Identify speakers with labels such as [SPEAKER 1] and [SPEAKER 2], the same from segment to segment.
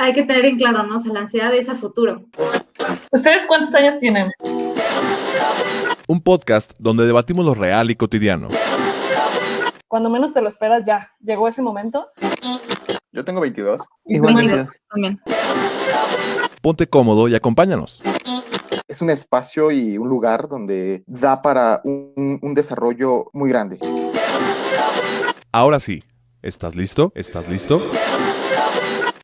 [SPEAKER 1] hay que tener en claro, ¿no? O sea, la ansiedad es a futuro.
[SPEAKER 2] ¿Ustedes cuántos años tienen?
[SPEAKER 3] Un podcast donde debatimos lo real y cotidiano.
[SPEAKER 2] Cuando menos te lo esperas, ya. ¿Llegó ese momento?
[SPEAKER 4] Yo tengo 22.
[SPEAKER 5] Igual
[SPEAKER 1] 22 también.
[SPEAKER 3] Ponte cómodo y acompáñanos.
[SPEAKER 4] Es un espacio y un lugar donde da para un desarrollo muy grande.
[SPEAKER 3] Ahora sí, ¿estás listo? ¿Estás listo?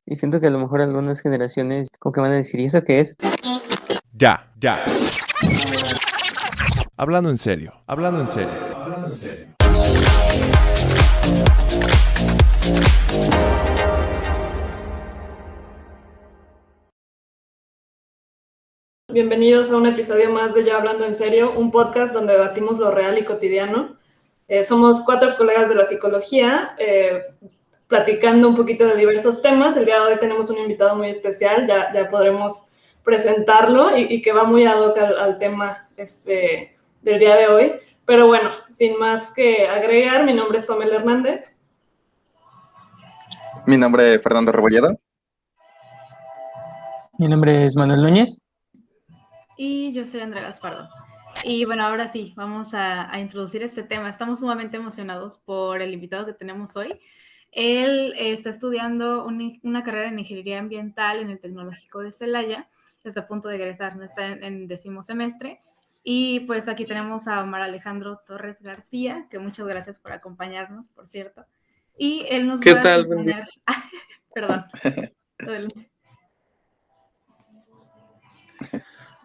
[SPEAKER 5] Y siento que a lo mejor algunas generaciones como que van a decir, ¿y eso qué es?
[SPEAKER 3] Ya. Hablando en serio, hablando en serio, hablando en serio.
[SPEAKER 2] Bienvenidos a un episodio más de Ya Hablando en Serio, un podcast donde debatimos lo real y cotidiano. Somos 4 colegas de la psicología, platicando un poquito de diversos temas. El día de hoy tenemos un invitado muy especial, ya podremos presentarlo y que va muy ad hoc al tema del día de hoy. Pero bueno, sin más que agregar, mi nombre es Pamela Hernández.
[SPEAKER 4] Mi nombre es Fernando Rebolledo.
[SPEAKER 5] Mi nombre es Manuel Núñez.
[SPEAKER 1] Y yo soy Andrea Gaspardo. Y bueno, ahora sí, vamos a introducir este tema. Estamos sumamente emocionados por el invitado que tenemos hoy. Él está estudiando una carrera en Ingeniería Ambiental en el Tecnológico de Celaya. Está a punto de egresar, ¿no? Está en 10º semestre. Y pues aquí tenemos a Omar Alejandro Torres García, que muchas gracias por acompañarnos, por cierto. Y él nos va a acompañar... Perdón.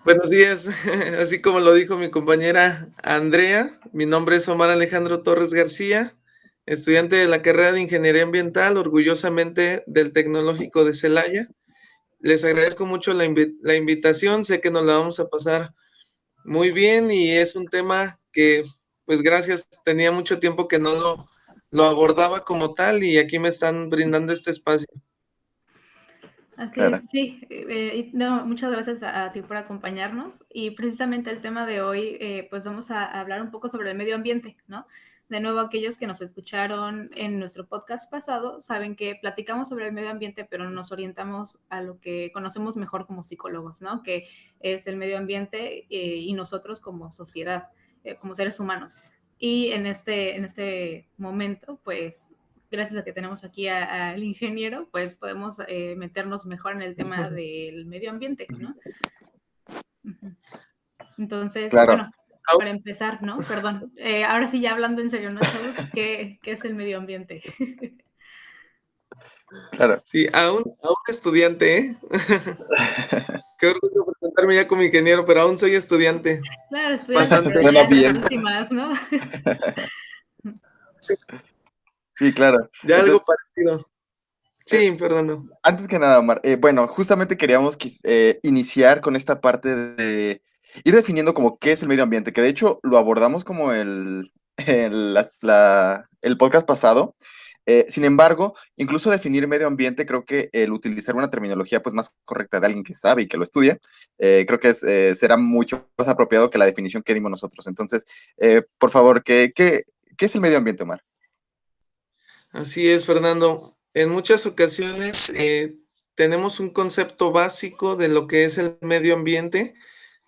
[SPEAKER 6] Buenos días, así como lo dijo mi compañera Andrea, mi nombre es Omar Alejandro Torres García, estudiante de la carrera de Ingeniería Ambiental, orgullosamente del Tecnológico de Celaya. Les agradezco mucho la invitación, sé que nos la vamos a pasar muy bien y es un tema que, pues gracias, tenía mucho tiempo que no lo abordaba como tal y aquí me están brindando este espacio.
[SPEAKER 1] Así
[SPEAKER 4] Claro.
[SPEAKER 1] es, sí. Muchas gracias a ti por acompañarnos. Y precisamente el tema de hoy, pues vamos a hablar un poco sobre el medio ambiente, ¿no? De nuevo, aquellos que nos escucharon en nuestro podcast pasado saben que platicamos sobre el medio ambiente, pero nos orientamos a lo que conocemos mejor como psicólogos, ¿no? Que es el medio ambiente y nosotros como sociedad, como seres humanos. Y en este momento, pues gracias a que tenemos aquí al ingeniero, pues podemos meternos mejor en el tema del medio ambiente, ¿no? Entonces,
[SPEAKER 4] Claro.
[SPEAKER 1] bueno, para empezar, ¿no? Perdón, ahora sí ya hablando en serio, ¿no, chavos? ¿Qué es el medio ambiente?
[SPEAKER 4] Claro.
[SPEAKER 6] Sí, a un estudiante, ¿eh? Qué orgullo presentarme ya como ingeniero, pero aún soy estudiante.
[SPEAKER 1] Claro,
[SPEAKER 6] Pasante.
[SPEAKER 1] estudiantes,
[SPEAKER 4] Suena bien.
[SPEAKER 1] últimas, ¿no?
[SPEAKER 4] Sí, claro.
[SPEAKER 6] Ya
[SPEAKER 4] Entonces,
[SPEAKER 6] algo parecido. Sí, Fernando.
[SPEAKER 4] antes que nada, Omar, bueno, justamente queríamos iniciar con esta parte de ir definiendo como qué es el medio ambiente, que de hecho lo abordamos como el podcast pasado. Sin embargo, incluso definir medio ambiente, creo que el utilizar una terminología pues, más correcta de alguien que sabe y que lo estudia, creo que será mucho más apropiado que la definición que dimos nosotros. Entonces, por favor, ¿qué es el medio ambiente, Omar?
[SPEAKER 6] Así es, Fernando. En muchas ocasiones tenemos un concepto básico de lo que es el medio ambiente.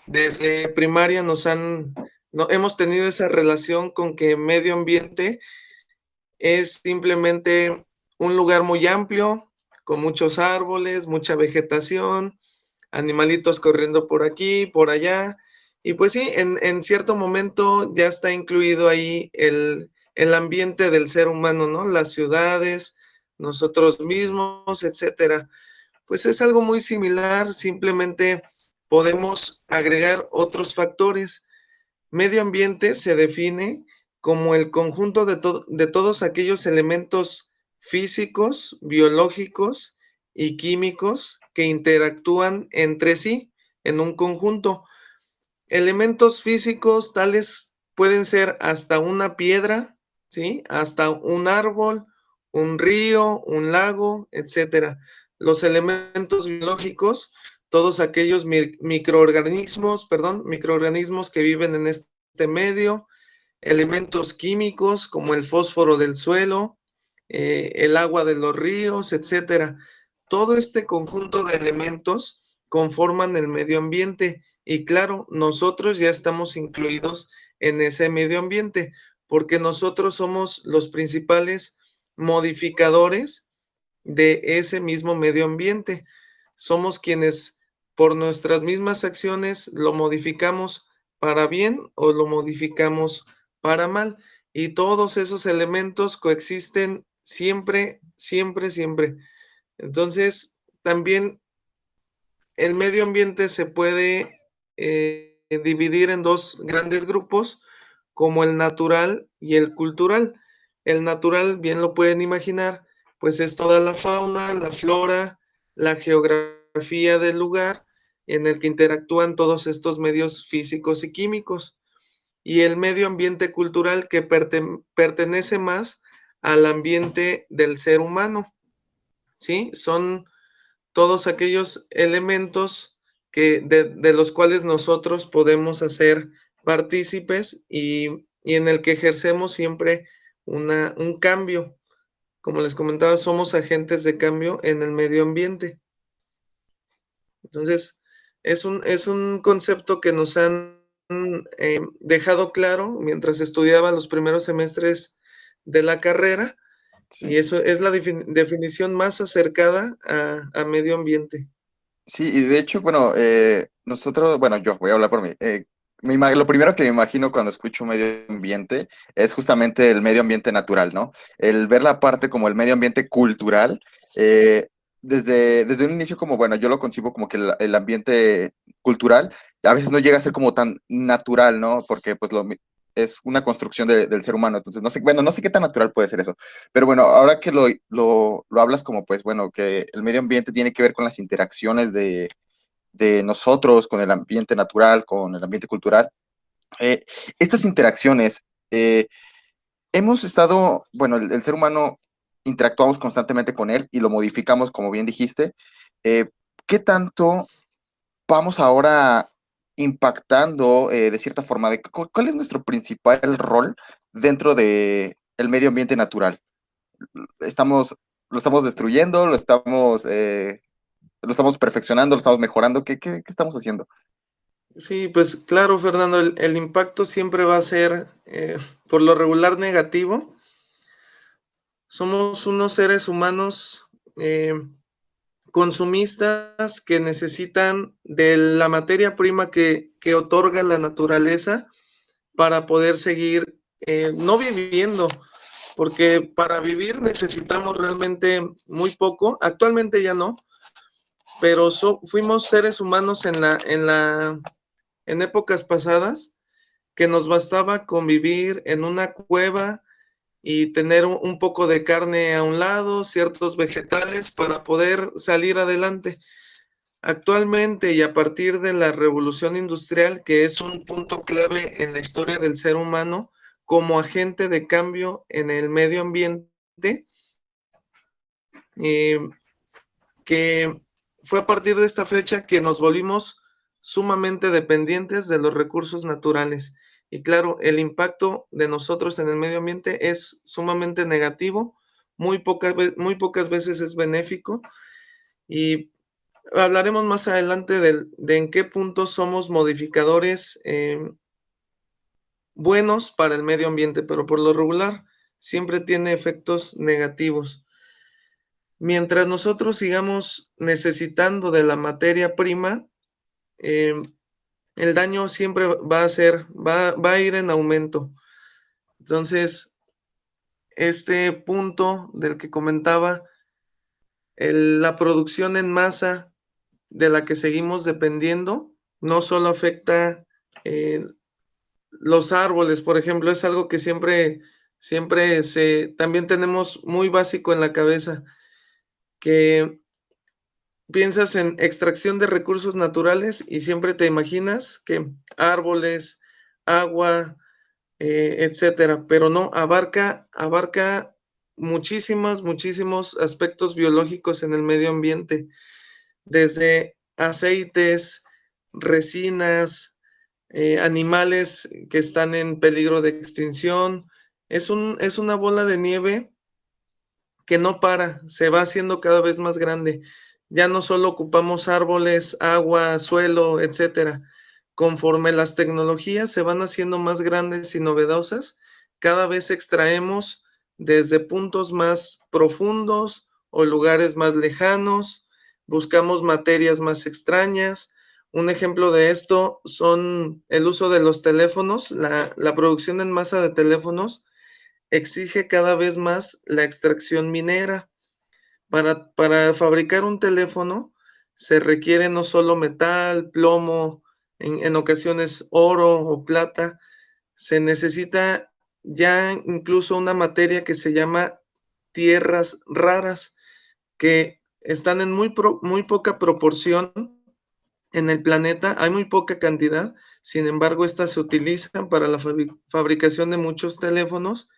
[SPEAKER 6] Desde primaria hemos tenido esa relación con que medio ambiente es simplemente un lugar muy amplio, con muchos árboles, mucha vegetación, animalitos corriendo por aquí, por allá. Y pues sí, en cierto momento ya está incluido ahí el ambiente del ser humano, ¿no? Las ciudades, nosotros mismos, etcétera. Pues es algo muy similar, simplemente podemos agregar otros factores. Medio ambiente se define como el conjunto de todos aquellos elementos físicos, biológicos y químicos que interactúan entre sí en un conjunto. Elementos físicos tales pueden ser hasta una piedra, ¿sí? Hasta un árbol, un río, un lago, etcétera. Los elementos biológicos, todos aquellos microorganismos que viven en este medio, elementos químicos como el fósforo del suelo, el agua de los ríos, etcétera. todo este conjunto de elementos conforman el medio ambiente y claro, nosotros ya estamos incluidos en ese medio ambiente porque nosotros somos los principales modificadores de ese mismo medio ambiente. Somos quienes por nuestras mismas acciones lo modificamos para bien o lo modificamos para mal. Y todos esos elementos coexisten siempre, siempre, siempre. Entonces, también el medio ambiente se puede dividir en dos grandes grupos, como el natural y el cultural. El natural, bien lo pueden imaginar, pues es toda la fauna, la flora, la geografía del lugar en el que interactúan todos estos medios físicos y químicos. Y el medio ambiente cultural que pertenece más al ambiente del ser humano, ¿sí? Son todos aquellos elementos de los cuales nosotros podemos hacer partícipes y en el que ejercemos siempre un cambio. Como les comentaba, somos agentes de cambio en el medio ambiente. Entonces, es un concepto que nos han dejado claro mientras estudiaba los primeros semestres de la carrera,
[SPEAKER 4] Sí.
[SPEAKER 6] y eso es la definición más acercada a medio ambiente.
[SPEAKER 4] Sí, y de hecho, bueno, nosotros, bueno, yo voy a hablar por mí. Lo primero que me imagino cuando escucho medio ambiente es justamente el medio ambiente natural, ¿no? El ver la parte como el medio ambiente cultural, desde un inicio como, bueno, yo lo concibo como que el ambiente cultural a veces no llega a ser como tan natural, ¿no? Porque pues es una construcción del ser humano, entonces no sé, bueno, no sé qué tan natural puede ser eso. Pero bueno, ahora que lo hablas como, pues bueno, que el medio ambiente tiene que ver con las interacciones de nosotros, con el ambiente natural, con el ambiente cultural. Estas interacciones, hemos estado, bueno, el ser humano interactuamos constantemente con él y lo modificamos, como bien dijiste. Eh, ¿Qué tanto vamos ahora impactando de cierta forma? ¿Cuál es nuestro principal rol dentro de el medio ambiente natural? Estamos, lo estamos destruyendo, lo estamos perfeccionando, lo estamos mejorando. ¿Qué estamos haciendo?
[SPEAKER 6] Sí, pues claro, Fernando, el impacto siempre va a ser por lo regular negativo. Somos unos seres humanos consumistas que necesitan de la materia prima que otorga la naturaleza para poder seguir no viviendo, porque para vivir necesitamos realmente muy poco. Actualmente ya no, pero fuimos seres humanos en épocas pasadas que nos bastaba convivir en una cueva y tener un poco de carne a un lado, ciertos vegetales para poder salir adelante. Actualmente y a partir de la revolución industrial, que es un punto clave en la historia del ser humano como agente de cambio en el medio ambiente, que fue a partir de esta fecha que nos volvimos sumamente dependientes de los recursos naturales. Y claro, el impacto de nosotros en el medio ambiente es sumamente negativo, muy pocas veces es benéfico, y hablaremos más adelante de en qué punto somos modificadores buenos para el medio ambiente, pero por lo regular siempre tiene efectos negativos. Mientras nosotros sigamos necesitando de la materia prima, el daño siempre va a ir en aumento. Entonces, este punto del que comentaba, la producción en masa de la que seguimos dependiendo, no solo afecta los árboles, por ejemplo, es algo que también tenemos muy básico en la cabeza, que piensas en extracción de recursos naturales y siempre te imaginas que árboles, agua, etcétera, pero no, abarca muchísimos aspectos biológicos en el medio ambiente, desde aceites, resinas, animales que están en peligro de extinción. Es una bola de nieve que no para, se va haciendo cada vez más grande. Ya no solo ocupamos árboles, agua, suelo, etcétera. Conforme las tecnologías se van haciendo más grandes y novedosas, cada vez extraemos desde puntos más profundos o lugares más lejanos, buscamos materias más extrañas. Un ejemplo de esto son el uso de los teléfonos, la producción en masa de teléfonos exige cada vez más la extracción minera. Para fabricar un teléfono se requiere no solo metal, plomo, en ocasiones oro o plata, se necesita ya incluso una materia que se llama tierras raras, que están en muy poca proporción en el planeta, hay muy poca cantidad, sin embargo, estas se utilizan para la fabricación de muchos teléfonos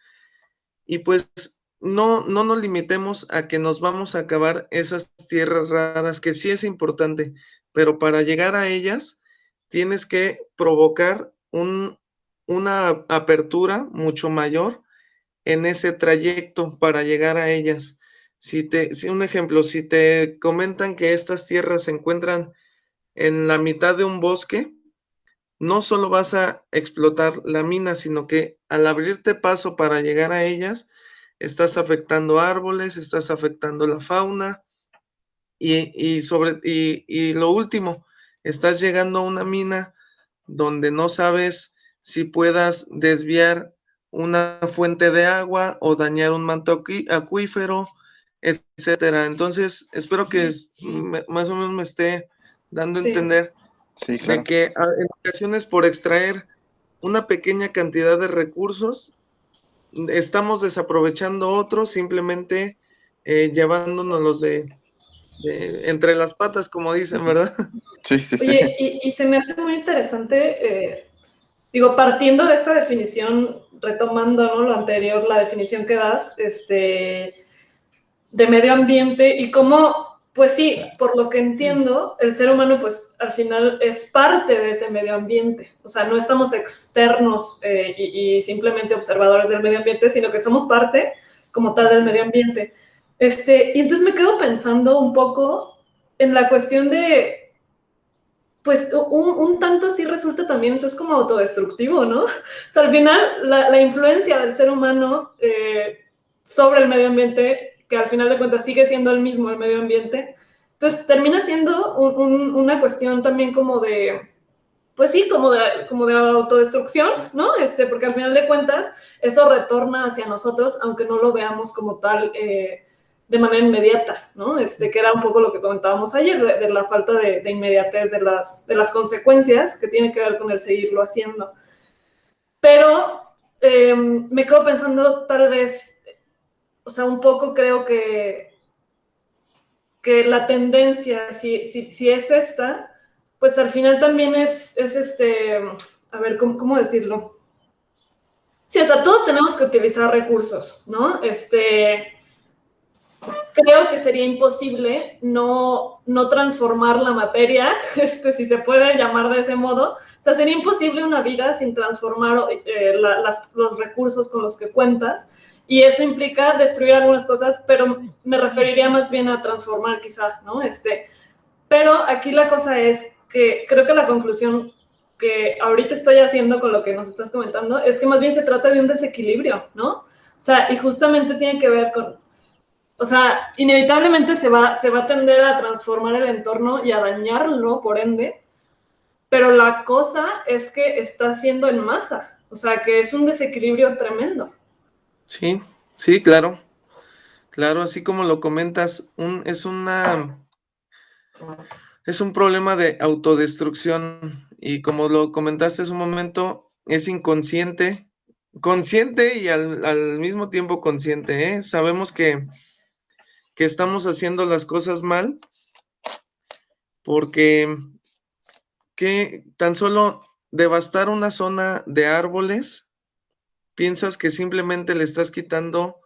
[SPEAKER 6] y pues no nos limitemos a que nos vamos a acabar esas tierras raras, que sí es importante, pero para llegar a ellas tienes que provocar una apertura mucho mayor en ese trayecto para llegar a ellas. Un ejemplo, si te comentan que estas tierras se encuentran en la mitad de un bosque, no solo vas a explotar la mina, sino que al abrirte paso para llegar a ellas, estás afectando árboles, estás afectando la fauna y lo último, estás llegando a una mina donde no sabes si puedas desviar una fuente de agua o dañar un manto acuífero, etcétera. Entonces, espero que más o menos me esté dando a
[SPEAKER 2] Sí.
[SPEAKER 6] entender
[SPEAKER 4] Sí,
[SPEAKER 6] de
[SPEAKER 4] claro.
[SPEAKER 6] que en ocasiones por extraer una pequeña cantidad de recursos, estamos desaprovechando otros, simplemente llevándonos entre las patas, como dicen, ¿verdad?
[SPEAKER 4] Sí, sí, sí.
[SPEAKER 2] Oye, y se me hace muy interesante, digo, partiendo de esta definición, retomando, ¿no?, lo anterior, la definición que das, de medio ambiente y cómo, pues sí, por lo que entiendo, el ser humano, pues al final es parte de ese medio ambiente. O sea, no estamos externos y simplemente observadores del medio ambiente, sino que somos parte como tal del medio ambiente. Y entonces me quedo pensando un poco en la cuestión de, pues un tanto sí resulta también entonces como autodestructivo, ¿no? O sea, al final la influencia del ser humano sobre el medio ambiente, que al final de cuentas sigue siendo el mismo el medio ambiente, entonces termina siendo una cuestión también como de, pues sí, como de autodestrucción, ¿no? Porque al final de cuentas eso retorna hacia nosotros, aunque no lo veamos como tal de manera inmediata, ¿no? Que era un poco lo que comentábamos ayer, de la falta de inmediatez de las consecuencias que tiene que ver con el seguirlo haciendo. Pero me quedo pensando tal vez, o sea, un poco creo que la tendencia, si es esta, pues al final también es a ver, ¿cómo decirlo? Sí, o sea, todos tenemos que utilizar recursos, ¿no? Creo que sería imposible no transformar la materia, si se puede llamar de ese modo. O sea, sería imposible una vida sin transformar los recursos con los que cuentas. Y eso implica destruir algunas cosas, pero me referiría más bien a transformar quizá, ¿no? Pero aquí la cosa es que creo que la conclusión que ahorita estoy haciendo con lo que nos estás comentando es que más bien se trata de un desequilibrio, ¿no? O sea, y justamente tiene que ver con, o sea, inevitablemente se va a tender a transformar el entorno y a dañarlo, por ende, pero la cosa es que está siendo en masa, o sea, que es un desequilibrio tremendo.
[SPEAKER 6] Sí, sí, claro. Claro, así como lo comentas, es un problema de autodestrucción y como lo comentaste hace un momento, es inconsciente, consciente y al mismo tiempo consciente, ¿eh? Sabemos que estamos haciendo las cosas mal porque que tan solo devastar una zona de árboles, piensas que simplemente le estás quitando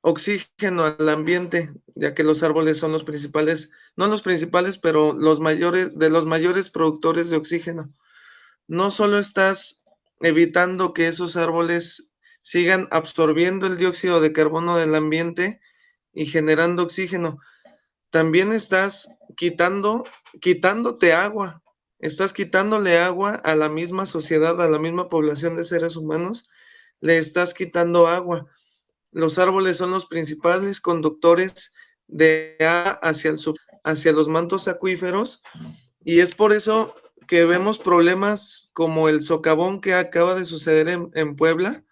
[SPEAKER 6] oxígeno al ambiente, ya que los árboles son los principales, no los principales, pero de los mayores productores de oxígeno. No solo estás evitando que esos árboles sigan absorbiendo el dióxido de carbono del ambiente y generando oxígeno. También estás quitándote agua, estás quitándole agua a la misma sociedad, a la misma población de seres humanos, le estás quitando agua. Los árboles son los principales conductores de agua hacia los mantos acuíferos, y es por eso que vemos problemas como el socavón que acaba de suceder en Puebla.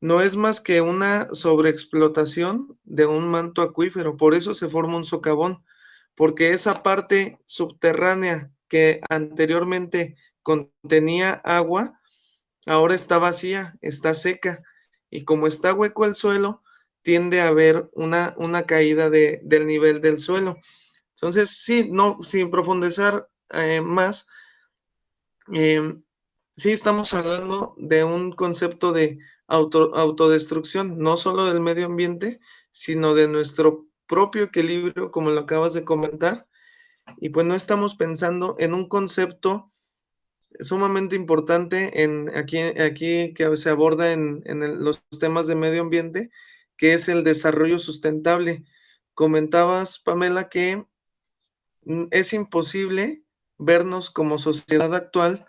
[SPEAKER 6] No es más que una sobreexplotación de un manto acuífero, por eso se forma un socavón, porque esa parte subterránea que anteriormente contenía agua, ahora está vacía, está seca, y como está hueco el suelo, tiende a haber una caída del nivel del suelo. Entonces, sí, no, sin profundizar más, sí estamos hablando de un concepto de autodestrucción, no solo del medio ambiente, sino de nuestro propio equilibrio, como lo acabas de comentar, y pues no estamos pensando en un concepto sumamente importante aquí que se aborda en los temas de medio ambiente, que es el desarrollo sustentable. Comentabas, Pamela, que es imposible vernos como sociedad actual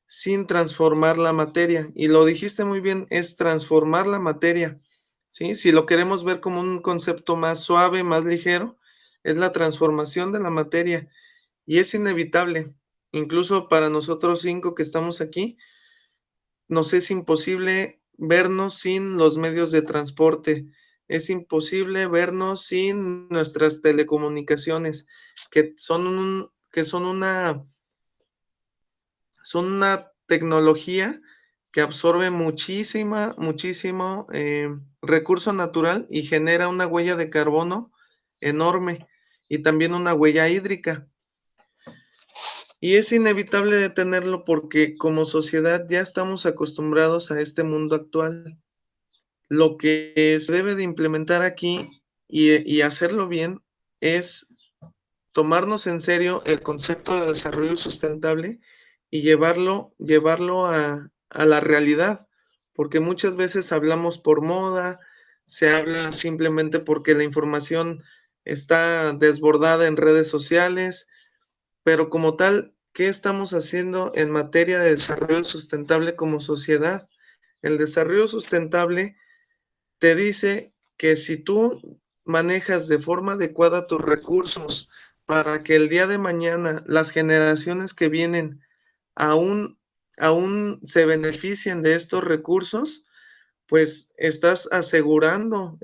[SPEAKER 6] sin transformar la materia. Y lo dijiste muy bien, es transformar la materia, ¿sí? Si lo queremos ver como un concepto más suave, más ligero, es la transformación de la materia. Y es inevitable. Incluso para nosotros 5 que estamos aquí, nos es imposible vernos sin los medios de transporte. Es imposible vernos sin nuestras telecomunicaciones, que son una tecnología que absorbe muchísimo recurso natural y genera una huella de carbono enorme y también una huella hídrica. Y es inevitable detenerlo porque como sociedad ya estamos acostumbrados a este mundo actual. Lo que se debe de implementar aquí y hacerlo bien es tomarnos en serio el concepto de desarrollo sustentable y llevarlo a la realidad, porque muchas veces hablamos por moda, se habla simplemente porque la información está desbordada en redes sociales, pero como tal, ¿qué estamos haciendo en materia de desarrollo sustentable como sociedad? El desarrollo sustentable te dice que si tú manejas de forma adecuada tus recursos para que el día de mañana las generaciones que vienen aún se beneficien de estos recursos, pues estás asegurando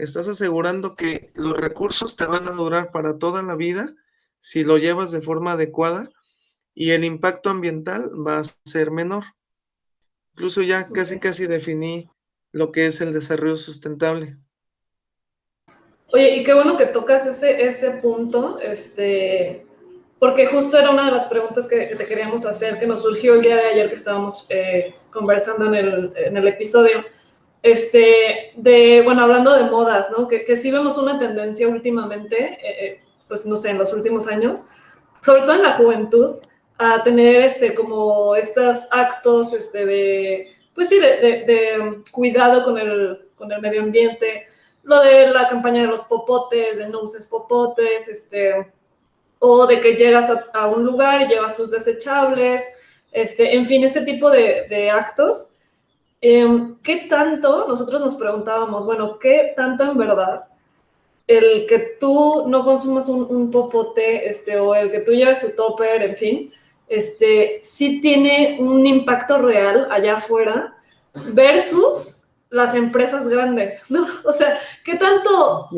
[SPEAKER 6] que los recursos te van a durar para toda la vida si lo llevas de forma adecuada y el impacto ambiental va a ser menor. Incluso ya casi definí lo que es el desarrollo sustentable.
[SPEAKER 2] Oye, y qué bueno que tocas ese punto, porque justo era una de las preguntas que te queríamos hacer, que nos surgió el día de ayer que estábamos conversando en el episodio, bueno, hablando de modas, ¿no? Que sí vemos una tendencia últimamente, pues no sé, en los últimos años, sobre todo en la juventud, a tener como estos actos pues sí, de cuidado con el medio ambiente, lo de la campaña de los popotes, de no uses popotes, o de que llegas a un lugar y llevas tus desechables, en fin, este tipo de actos. ¿Qué tanto, nosotros nos preguntábamos, bueno, qué tanto en verdad el que tú no consumas un popote, o el que tú lleves tu topper, en fin, sí tiene un impacto real allá afuera versus las empresas grandes, ¿no? O sea, ¿qué tanto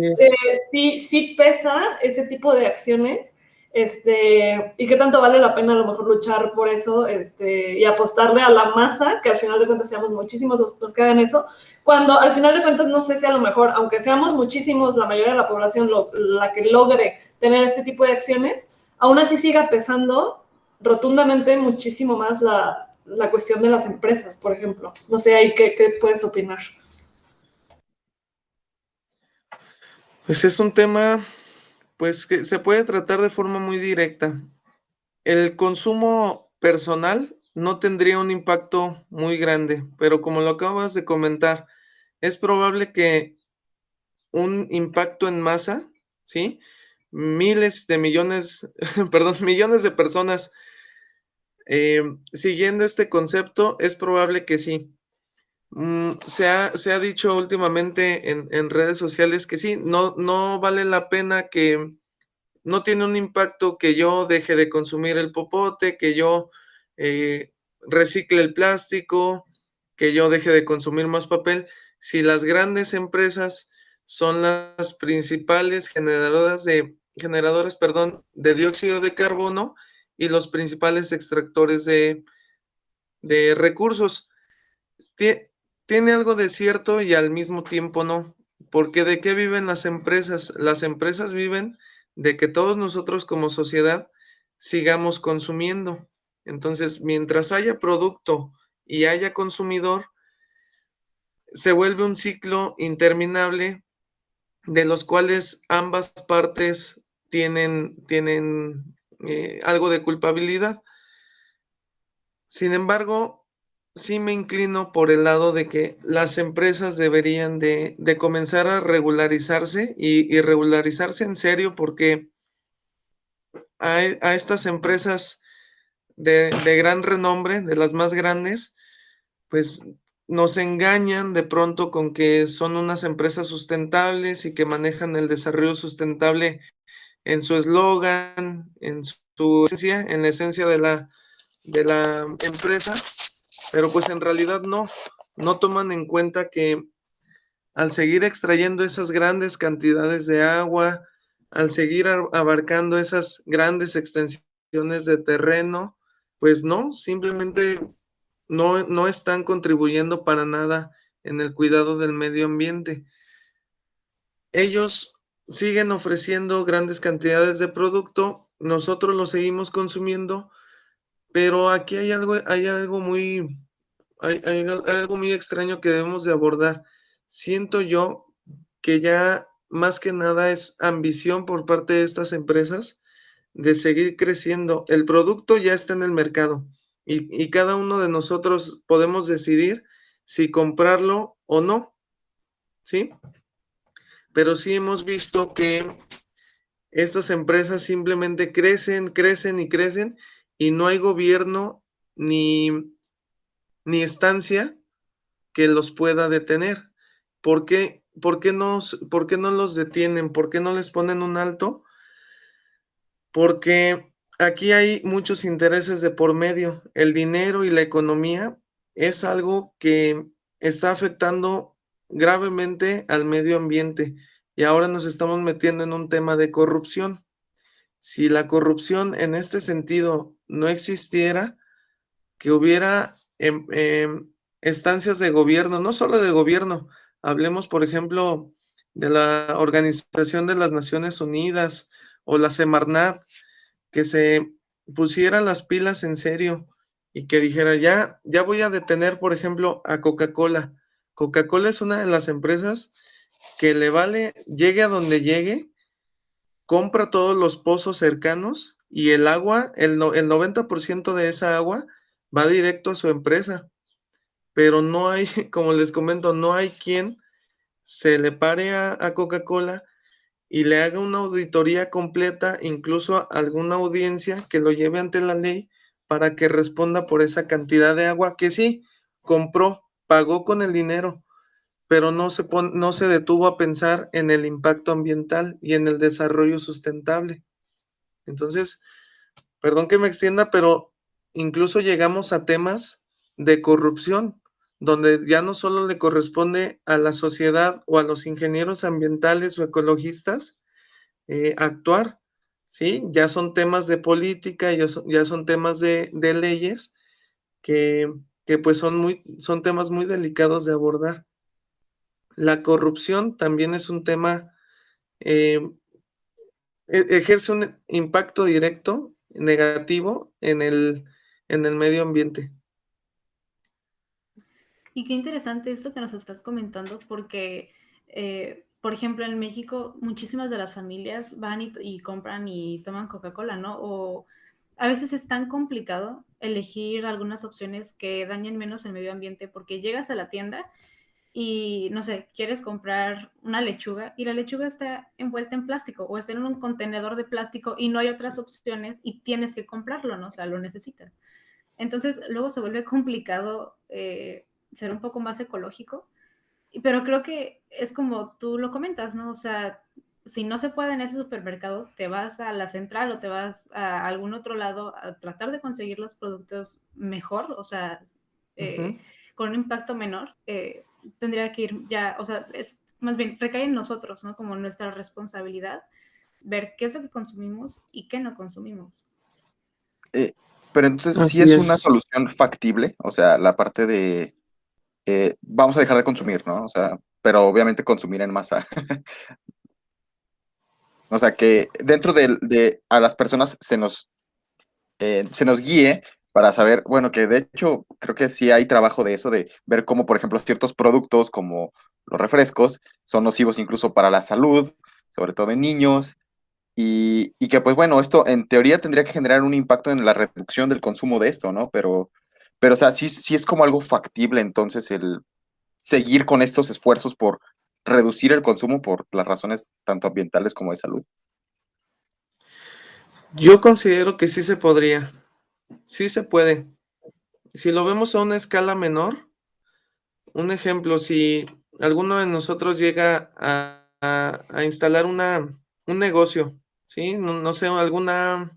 [SPEAKER 2] sí pesa ese tipo de acciones? Y qué tanto vale la pena a lo mejor luchar por eso, y apostarle a la masa, que al final de cuentas seamos muchísimos los que hagan eso, cuando al final de cuentas no sé si a lo mejor, aunque seamos muchísimos, la mayoría de la población la que logre tener este tipo de acciones, aún así siga pesando rotundamente muchísimo más la cuestión de las empresas, por ejemplo. No sé, ahí qué puedes opinar.
[SPEAKER 6] Pues es un tema, pues, que se puede tratar de forma muy directa. El consumo personal no tendría un impacto muy grande, pero como lo acabas de comentar, es probable que un impacto en masa, ¿sí? Miles de millones, perdón, millones de personas siguiendo este concepto, es probable que sí. Se ha dicho últimamente en redes sociales que sí, no vale la pena, que no tiene un impacto que yo deje de consumir el popote, que yo eh, recicle el plástico, que yo deje de consumir más papel, si las grandes empresas son las principales generadores, perdón, de dióxido de carbono y los principales extractores de recursos. Tiene algo de cierto y al mismo tiempo no, porque ¿de qué viven las empresas? Las empresas viven de que todos nosotros como sociedad sigamos consumiendo. Entonces, mientras haya producto y haya consumidor, se vuelve un ciclo interminable de los cuales ambas partes tienen algo de culpabilidad. Sin embargo, sí me inclino por el lado de que las empresas deberían de comenzar a regularizarse y regularizarse en serio, porque a estas empresas de gran renombre, de las más grandes, pues nos engañan de pronto con que son unas empresas sustentables y que manejan el desarrollo sustentable en su eslogan, en su esencia, en la esencia de la empresa, pero pues en realidad no toman en cuenta que al seguir extrayendo esas grandes cantidades de agua, al seguir abarcando esas grandes extensiones de terreno, pues no, simplemente no están contribuyendo para nada en el cuidado del medio ambiente. Ellos siguen ofreciendo grandes cantidades de producto, nosotros lo seguimos consumiendo, pero aquí hay algo hay algo muy extraño que debemos de abordar. Siento yo que ya más que nada es ambición por parte de estas empresas de seguir creciendo. El producto ya está en el mercado y cada uno de nosotros podemos decidir si comprarlo o no, ¿sí? Pero sí hemos visto que estas empresas simplemente crecen, crecen y crecen y no hay gobierno ni, ni estancia que los pueda detener. ¿Por qué no los detienen? ¿Por qué no les ponen un alto? Porque aquí hay muchos intereses de por medio. El dinero y la economía es algo que está afectando gravemente al medio ambiente y ahora nos estamos metiendo en un tema de corrupción. Si la corrupción en este sentido no existiera, que hubiera estancias de gobierno, no solo de gobierno, hablemos, por ejemplo, de la Organización de las Naciones Unidas o la Semarnat, que se pusieran las pilas en serio y que dijera, ya voy a detener, por ejemplo, a Coca-Cola. Coca-Cola es una de las empresas que le vale, llegue a donde llegue, compra todos los pozos cercanos y el agua, el 90% de esa agua va directo a su empresa. Pero no hay, como les comento, no hay quien se le pare a Coca-Cola y le haga una auditoría completa, incluso alguna audiencia que lo lleve ante la ley para que responda por esa cantidad de agua que sí compró, pagó con el dinero, pero no se detuvo a pensar en el impacto ambiental y en el desarrollo sustentable. Entonces, perdón que me extienda, pero incluso llegamos a temas de corrupción, donde ya no solo le corresponde a la sociedad o a los ingenieros ambientales o ecologistas actuar, ¿sí? Ya son temas de política, ya son temas de leyes que, que pues son temas muy delicados de abordar. La corrupción también es un tema, eh, ejerce un impacto directo negativo en el medio ambiente.
[SPEAKER 1] Y qué interesante esto que nos estás comentando, porque, por ejemplo, en México muchísimas de las familias van y compran y toman Coca-Cola, ¿no? O a veces es tan complicado elegir algunas opciones que dañen menos el medio ambiente, porque llegas a la tienda y no sé, quieres comprar una lechuga y la lechuga está envuelta en plástico o está en un contenedor de plástico y no hay otras opciones y tienes que comprarlo, ¿no? O sea, lo necesitas. Entonces, luego se vuelve complicado ser un poco más ecológico, pero creo que es como tú lo comentas, ¿no? O sea, si no se puede en ese supermercado, te vas a la central o te vas a algún otro lado a tratar de conseguir los productos mejor, o sea,
[SPEAKER 6] Ujú.
[SPEAKER 1] con un impacto menor. Tendría que ir ya, o sea, es más bien recae en nosotros, ¿no? Como nuestra responsabilidad, ver qué es lo que consumimos y qué no consumimos.
[SPEAKER 4] Eh, pero entonces sí
[SPEAKER 6] Así
[SPEAKER 4] es una
[SPEAKER 6] es.
[SPEAKER 4] solución factible, o sea, la parte de vamos a dejar de consumir, ¿no? O sea, pero obviamente consumir en masa. O sea, que dentro de a las personas se nos guíe para saber, bueno, que de hecho creo que sí hay trabajo de eso, de ver cómo, por ejemplo, ciertos productos como los refrescos son nocivos incluso para la salud, sobre todo en niños, y que pues bueno, esto en teoría tendría que generar un impacto en la reducción del consumo de esto, ¿no? Pero o sea, sí es como algo factible entonces el seguir con estos esfuerzos por reducir el consumo por las razones tanto ambientales como de salud.
[SPEAKER 6] Yo considero que sí se podría, sí se puede. Si lo vemos a una escala menor, un ejemplo, si alguno de nosotros llega a instalar un negocio, ¿sí? No sé, alguna,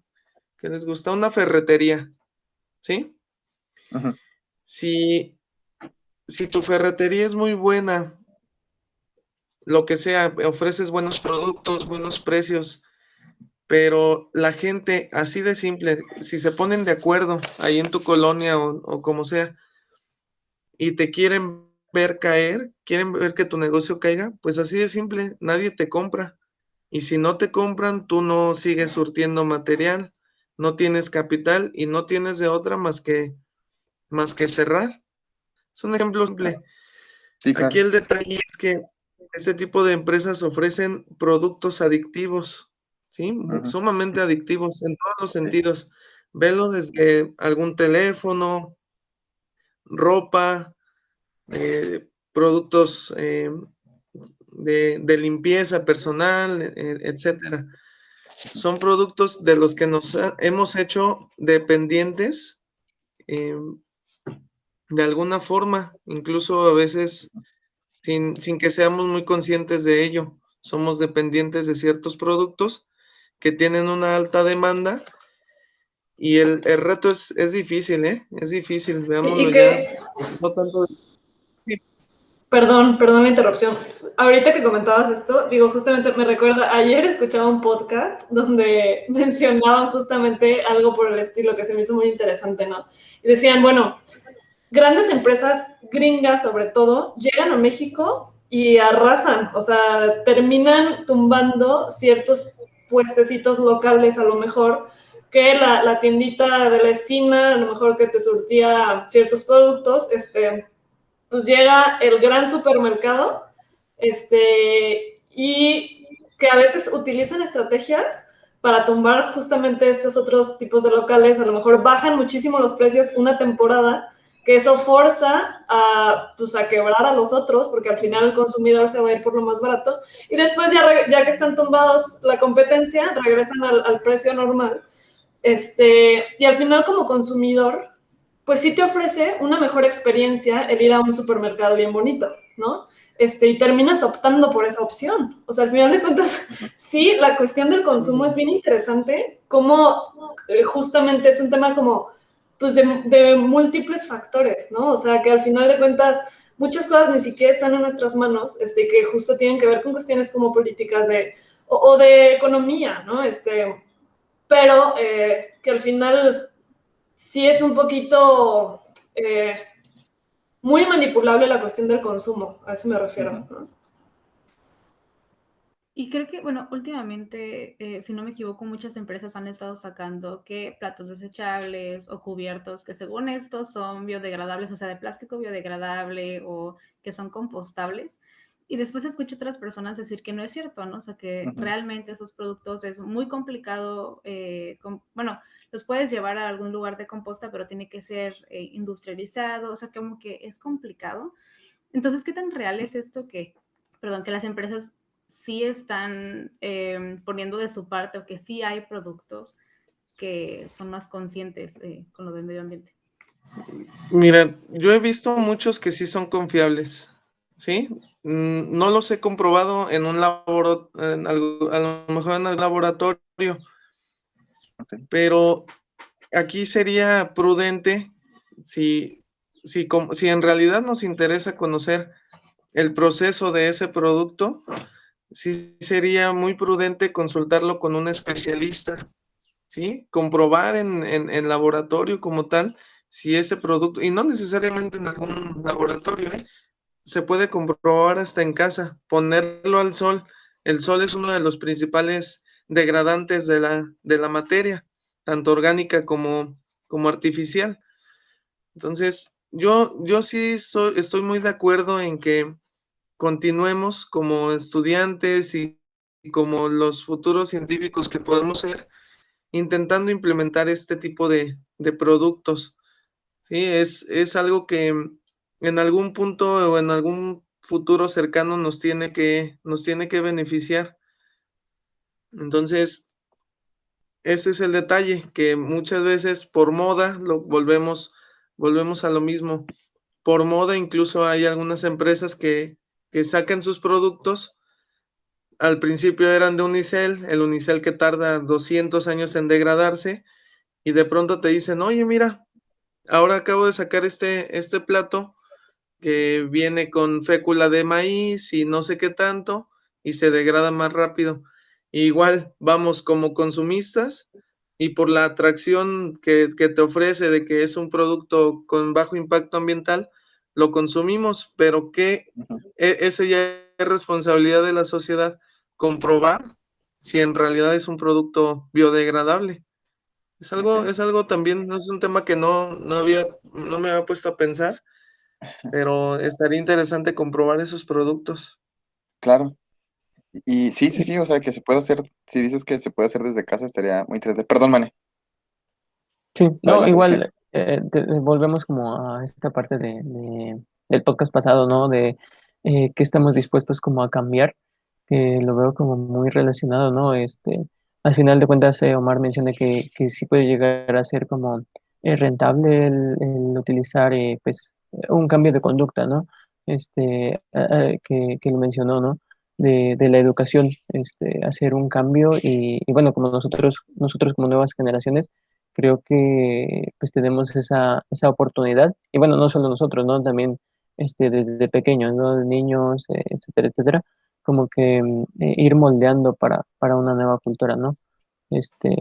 [SPEAKER 6] ¿qué les gusta? Una ferretería, ¿sí?
[SPEAKER 4] Ujú.
[SPEAKER 6] Si, si tu ferretería es muy buena, lo que sea, ofreces buenos productos, buenos precios, pero la gente, así de simple, si se ponen de acuerdo ahí en tu colonia o como sea, y te quieren ver caer, quieren ver que tu negocio caiga, pues así de simple, nadie te compra. Y si no te compran, tú no sigues surtiendo material, no tienes capital y no tienes de otra más que cerrar. Es un ejemplo simple.
[SPEAKER 4] Sí,
[SPEAKER 6] Aquí
[SPEAKER 4] claro.
[SPEAKER 6] el detalle es que este tipo de empresas ofrecen productos adictivos, ¿sí?
[SPEAKER 4] Ujú.
[SPEAKER 6] Sumamente adictivos en todos los sentidos. Velo desde algún teléfono, ropa, productos de limpieza personal, etcétera. Son productos de los que hemos hecho dependientes eh, de alguna forma, incluso a veces sin que seamos muy conscientes de ello. Somos dependientes de ciertos productos que tienen una alta demanda y el reto es difícil, ¿eh? Es difícil,
[SPEAKER 2] Y
[SPEAKER 6] veámoslo ya,
[SPEAKER 2] que,
[SPEAKER 6] no tanto.
[SPEAKER 2] perdón la interrupción. Ahorita que comentabas esto, digo, justamente me recuerda, ayer escuchaba un podcast donde mencionaban justamente algo por el estilo que se me hizo muy interesante, ¿no? Y decían, bueno, grandes empresas gringas sobre todo llegan a México y arrasan, o sea, terminan tumbando ciertos puestecitos locales a lo mejor, que la tiendita de la esquina, a lo mejor que te surtía ciertos productos, pues llega el gran supermercado, y que a veces utilizan estrategias para tumbar justamente estos otros tipos de locales, a lo mejor bajan muchísimo los precios una temporada, que eso forza pues a quebrar a los otros, porque al final el consumidor se va a ir por lo más barato, y después ya que están tumbados la competencia, regresan al precio normal, y al final como consumidor, pues sí te ofrece una mejor experiencia el ir a un supermercado bien bonito, ¿no? Y terminas optando por esa opción. O sea, al final de cuentas, sí, la cuestión del consumo es bien interesante, como justamente es un tema como, pues, de múltiples factores, ¿no? O sea, que al final de cuentas, muchas cosas ni siquiera están en nuestras manos, que justo tienen que ver con cuestiones como políticas o de economía, ¿no? Pero que al final sí es un poquito muy manipulable la cuestión del consumo, a eso me refiero, ¿no?
[SPEAKER 1] Y creo que, bueno, últimamente, si no me equivoco, muchas empresas han estado sacando que platos desechables o cubiertos que según estos son biodegradables, o sea, de plástico biodegradable o que son compostables. Y después escucho a otras personas decir que no es cierto, ¿no? O sea, que
[SPEAKER 4] Ujú.
[SPEAKER 1] realmente esos productos es muy complicado, bueno, los puedes llevar a algún lugar de composta, pero tiene que ser industrializado, o sea, como que es complicado. Entonces, ¿qué tan real es esto que las empresas sí están poniendo de su parte, o que sí hay productos que son más conscientes con lo del medio ambiente?
[SPEAKER 6] Mira, yo he visto muchos que sí son confiables, ¿sí? No los he comprobado en un a lo mejor en el laboratorio,
[SPEAKER 4] Ok.
[SPEAKER 6] pero aquí sería prudente si, si en realidad nos interesa conocer el proceso de ese producto, sí sería muy prudente consultarlo con un especialista, ¿sí? Comprobar en laboratorio como tal si ese producto, y no necesariamente en algún laboratorio, ¿eh? Se puede comprobar hasta en casa, ponerlo al sol. El sol es uno de los principales degradantes de la materia, tanto orgánica como artificial. Entonces, yo sí estoy muy de acuerdo en que continuemos como estudiantes y como los futuros científicos que podemos ser, intentando implementar este tipo de productos. Sí, es algo que en algún punto o en algún futuro cercano nos tiene que beneficiar. Entonces, ese es el detalle, que muchas veces por moda volvemos a lo mismo. Por moda, incluso hay algunas empresas que sacan sus productos. Al principio eran de unicel, el unicel que tarda 200 años en degradarse, y de pronto te dicen, oye, mira, ahora acabo de sacar este plato que viene con fécula de maíz y no sé qué tanto, y se degrada más rápido. Igual vamos como consumistas, y por la atracción que te ofrece de que es un producto con bajo impacto ambiental, lo consumimos, pero que
[SPEAKER 4] Ujú.
[SPEAKER 6] esa ya es responsabilidad de la sociedad, comprobar si en realidad es un producto biodegradable.
[SPEAKER 4] Ok.
[SPEAKER 6] Es algo también, no es un tema que no me había puesto a pensar, pero estaría interesante comprobar esos productos.
[SPEAKER 4] Claro. Y sí, sí,
[SPEAKER 5] Y-
[SPEAKER 4] sí, o sea, que se puede hacer, si dices que se puede hacer desde casa, estaría muy interesante. Perdón, Mane,
[SPEAKER 5] Sí, no,
[SPEAKER 4] adelante.
[SPEAKER 5] igual volvemos como a esta parte del podcast pasado, ¿no? De que estamos dispuestos como a cambiar, que lo veo como muy relacionado, ¿no? Al final de cuentas, Omar menciona que sí puede llegar a ser como rentable el utilizar, pues, un cambio de conducta, ¿no? Que lo mencionó, ¿no? De la educación, hacer un cambio y bueno, como nosotros como nuevas generaciones, creo que pues tenemos esa oportunidad, y bueno, no solo nosotros, ¿no? También desde pequeños, ¿no? Niños, etcétera, etcétera, como que ir moldeando para una nueva cultura, ¿no? Este,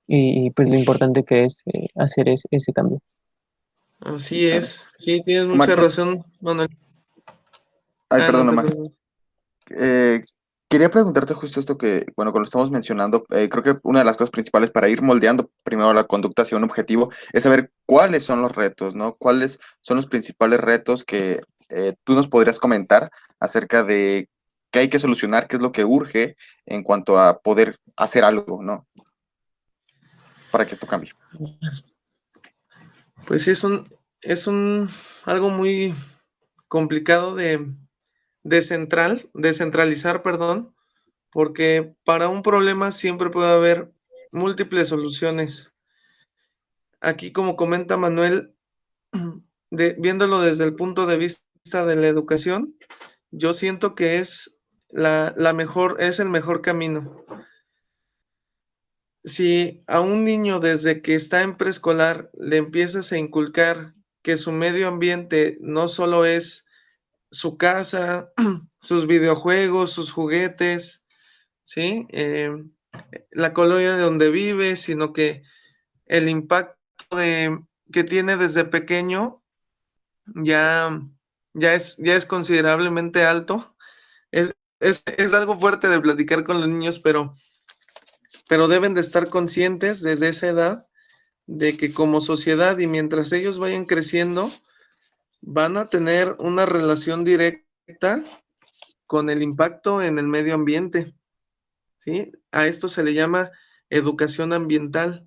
[SPEAKER 5] y, pues lo importante que es hacer ese cambio.
[SPEAKER 6] Así
[SPEAKER 4] Claro.
[SPEAKER 6] es, sí, tienes
[SPEAKER 4] Omar,
[SPEAKER 6] mucha razón, Manuel.
[SPEAKER 4] ay, perdón,
[SPEAKER 6] Adelante,
[SPEAKER 4] Omar.
[SPEAKER 6] perdón.
[SPEAKER 4] Eh, quería preguntarte justo esto que, bueno, cuando lo estamos mencionando, creo que una de las cosas principales para ir moldeando primero la conducta hacia un objetivo es saber cuáles son los retos, ¿no? ¿Cuáles son los principales retos que tú nos podrías comentar acerca de qué hay que solucionar, qué es lo que urge en cuanto a poder hacer algo, ¿no? Para que esto cambie.
[SPEAKER 6] Pues sí, es un algo muy complicado descentralizar, perdón, porque para un problema siempre puede haber múltiples soluciones. Aquí, como comenta Manuel, viéndolo desde el punto de vista de la educación, yo siento que es es el mejor camino. Si a un niño desde que está en preescolar le empiezas a inculcar que su medio ambiente no solo es su casa, sus videojuegos, sus juguetes, ¿sí? La colonia de donde vive, sino que el impacto que tiene desde pequeño ya, ya es considerablemente alto. Es, es algo fuerte de platicar con los niños, pero deben de estar conscientes desde esa edad de que como sociedad y mientras ellos vayan creciendo, van a tener una relación directa con el impacto en el medio ambiente, ¿sí? A esto se le llama educación ambiental.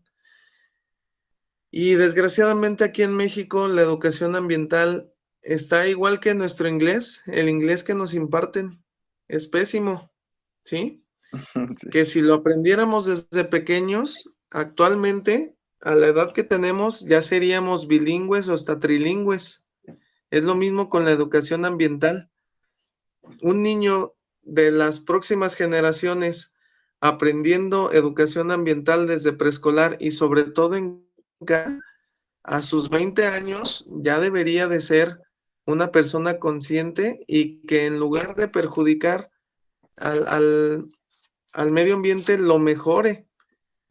[SPEAKER 6] Y desgraciadamente aquí en México la educación ambiental está igual que nuestro inglés. El inglés que nos imparten es pésimo, ¿sí?
[SPEAKER 4] Sí.
[SPEAKER 6] Que si lo aprendiéramos desde pequeños, actualmente, a la edad que tenemos, ya seríamos bilingües o hasta trilingües. Es lo mismo con la educación ambiental. Un niño de las próximas generaciones aprendiendo educación ambiental desde preescolar y sobre todo a sus 20 años ya debería de ser una persona consciente y que en lugar de perjudicar al medio ambiente lo mejore.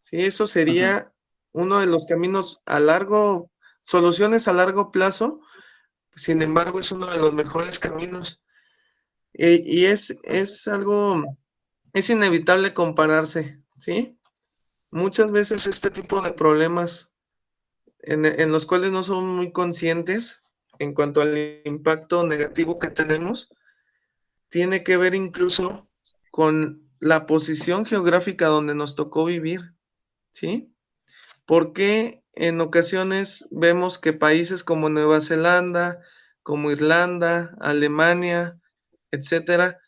[SPEAKER 6] Sí, eso sería uno de los caminos soluciones a largo plazo. Sin embargo, es uno de los mejores caminos. Y es inevitable compararse, ¿sí? Muchas veces este tipo de problemas en los cuales no somos muy conscientes en cuanto al impacto negativo que tenemos, tiene que ver incluso con la posición geográfica donde nos tocó vivir, ¿sí? Porque en ocasiones vemos que países como Nueva Zelanda, como Irlanda, Alemania, etcétera,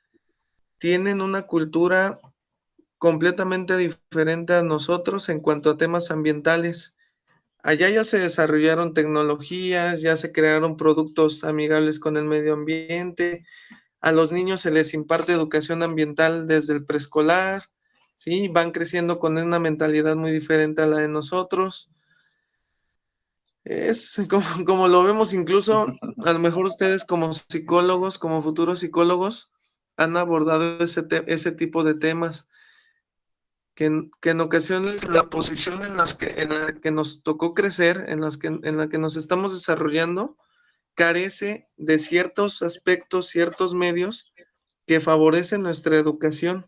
[SPEAKER 6] tienen una cultura completamente diferente a nosotros en cuanto a temas ambientales. Allá ya se desarrollaron tecnologías, ya se crearon productos amigables con el medio ambiente, a los niños se les imparte educación ambiental desde el preescolar, ¿sí? Van creciendo con una mentalidad muy diferente a la de nosotros. Es como lo vemos incluso, a lo mejor ustedes como psicólogos, como futuros psicólogos, han abordado ese tipo de temas, que en ocasiones la posición en la que nos tocó crecer, en la que nos estamos desarrollando, carece de ciertos aspectos, ciertos medios que favorecen nuestra educación.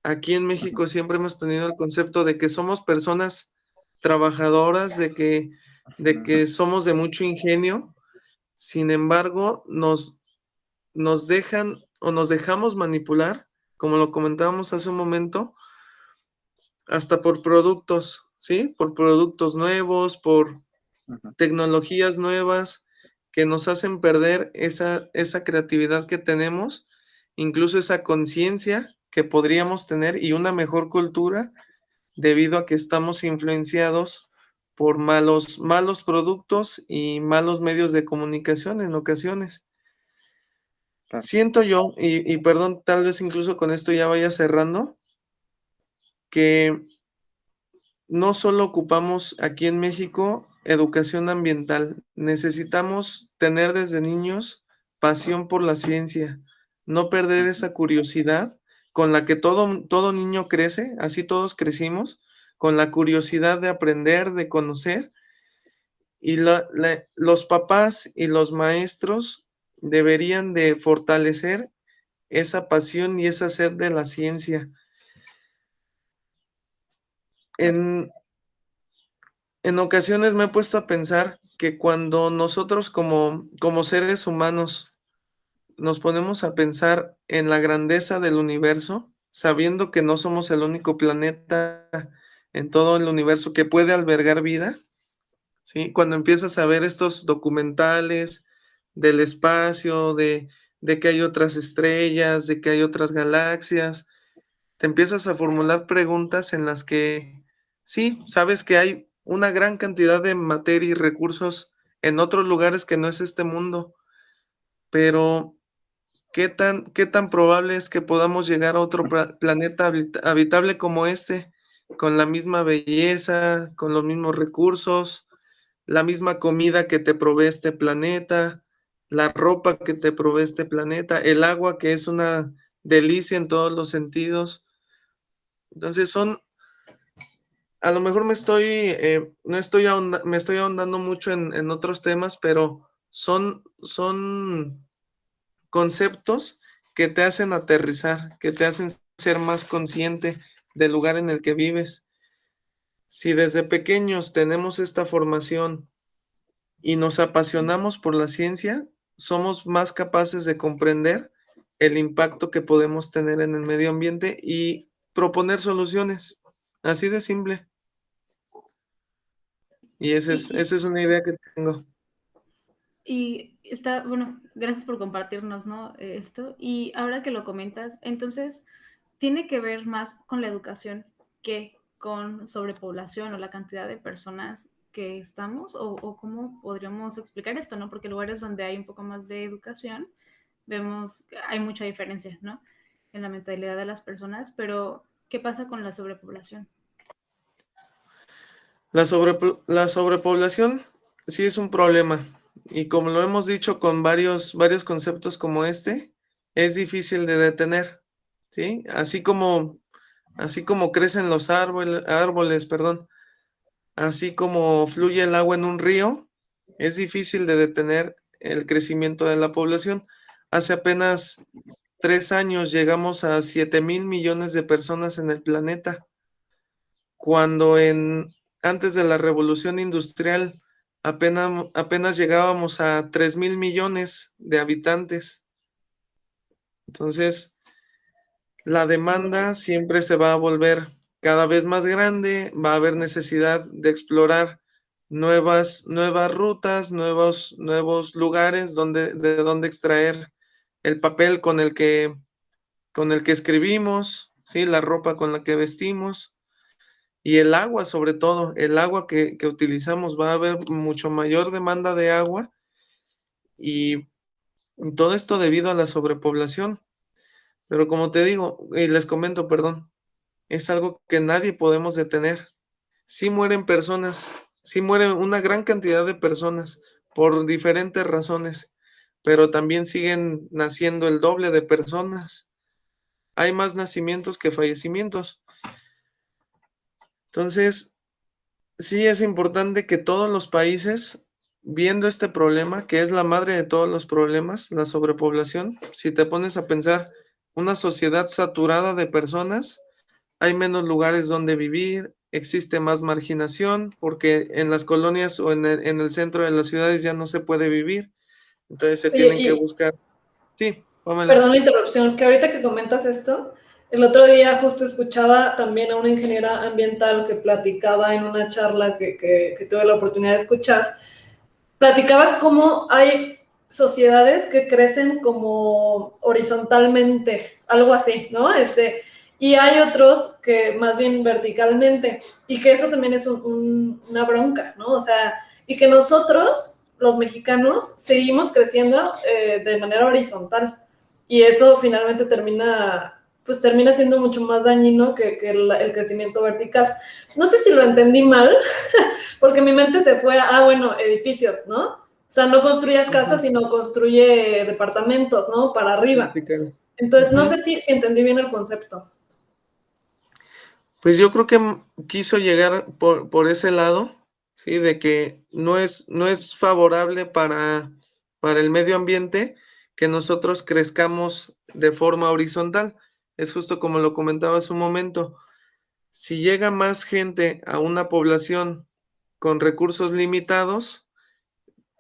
[SPEAKER 6] Aquí en México siempre hemos tenido el concepto de que somos personas trabajadoras, de que somos de mucho ingenio. Sin embargo, nos dejan o nos dejamos manipular, como lo comentábamos hace un momento, hasta por productos, ¿sí? Por productos nuevos, por tecnologías nuevas que nos hacen perder esa creatividad que tenemos, incluso esa conciencia que podríamos tener y una mejor cultura debido a que estamos influenciados por malos productos y malos medios de comunicación en ocasiones.
[SPEAKER 4] Claro.
[SPEAKER 6] Siento yo, y perdón, tal vez incluso con esto ya vaya cerrando, que no solo ocupamos aquí en México educación ambiental, necesitamos tener desde niños pasión por la ciencia, no perder esa curiosidad con la que todo niño crece, así todos crecimos, con la curiosidad de aprender, de conocer, y los papás y los maestros deberían de fortalecer esa pasión y esa sed de la ciencia. En, en ocasiones me he puesto a pensar que cuando nosotros como seres humanos nos ponemos a pensar en la grandeza del universo, sabiendo que no somos el único planeta en todo el universo que puede albergar vida, ¿sí? Cuando empiezas a ver estos documentales del espacio, de que hay otras estrellas, de que hay otras galaxias, te empiezas a formular preguntas en las que sí, sabes que hay una gran cantidad de materia y recursos en otros lugares que no es este mundo, pero qué tan probable es que podamos llegar a otro planeta habitable como este, con la misma belleza, con los mismos recursos, la misma comida que te provee este planeta, la ropa que te provee este planeta, el agua que es una delicia en todos los sentidos? Entonces a lo mejor no estoy me estoy ahondando mucho en otros temas, pero son conceptos que te hacen aterrizar, que te hacen ser más consciente del lugar en el que vives. Si desde pequeños tenemos esta formación y nos apasionamos por la ciencia, somos más capaces de comprender el impacto que podemos tener en el medio ambiente y proponer soluciones. Así de simple. Y esa
[SPEAKER 1] Y,
[SPEAKER 6] es una idea que tengo.
[SPEAKER 1] y bueno, gracias por compartirnos, ¿no? Esto. Y ahora que lo comentas, entonces, ¿tiene que ver más con la educación que con sobrepoblación o la cantidad de personas que estamos? ¿O cómo podríamos explicar esto, no? Porque lugares donde hay un poco más de educación, vemos que hay mucha diferencia, ¿no? En la mentalidad de las personas, pero ¿qué pasa con la sobrepoblación?
[SPEAKER 6] La sobrepoblación sí es un problema y como lo hemos dicho con varios conceptos como este, es difícil de detener, ¿sí? Así como crecen los árboles, perdón, así como fluye el agua en un río, es difícil de detener el crecimiento de la población. Hace apenas 3 años llegamos a 7.000 millones de personas en el planeta, cuando antes de la revolución industrial apenas llegábamos a 3.000 millones de habitantes. Entonces, la demanda siempre se va a volver cada vez más grande, va a haber necesidad de explorar nuevas rutas, nuevos lugares de donde extraer el papel con el que escribimos, ¿sí? La ropa con la que vestimos. Y el agua, sobre todo, el agua que utilizamos, va a haber mucho mayor demanda de agua y todo esto debido a la sobrepoblación. Pero como te digo, y les comento, perdón, es algo que nadie podemos detener. Sí mueren personas, sí mueren una gran cantidad de personas por diferentes razones, pero también siguen naciendo el doble de personas. Hay más nacimientos que fallecimientos. Entonces, sí es importante que todos los países, viendo este problema, que es la madre de todos los problemas, la sobrepoblación, si te pones a pensar, una sociedad saturada de personas, hay menos lugares donde vivir, existe más marginación, porque en las colonias o en el centro de las ciudades ya no se puede vivir, entonces se
[SPEAKER 2] Oye,
[SPEAKER 6] tienen que buscar. Sí, Pamela.
[SPEAKER 2] perdón la interrupción, que ahorita que comentas esto, el otro día justo escuchaba también a una ingeniera ambiental que platicaba en una charla que tuve la oportunidad de escuchar, platicaba cómo hay sociedades que crecen como horizontalmente, algo así, ¿no? Y hay otros que más bien verticalmente, y que eso también es una bronca, ¿no? O sea, y que nosotros, los mexicanos, seguimos creciendo de manera horizontal, y eso finalmente termina siendo mucho más dañino que el crecimiento vertical. No sé si lo entendí mal, porque mi mente se fue a, bueno, edificios, ¿no? O sea, no construyas casas, sino construye departamentos, ¿no? Para arriba. Entonces, no sé si entendí bien el concepto.
[SPEAKER 6] Pues yo creo que quiso llegar por ese lado, sí, de que no es favorable para el medio ambiente que nosotros crezcamos de forma horizontal. Es justo como lo comentaba hace un momento. Si llega más gente a una población con recursos limitados,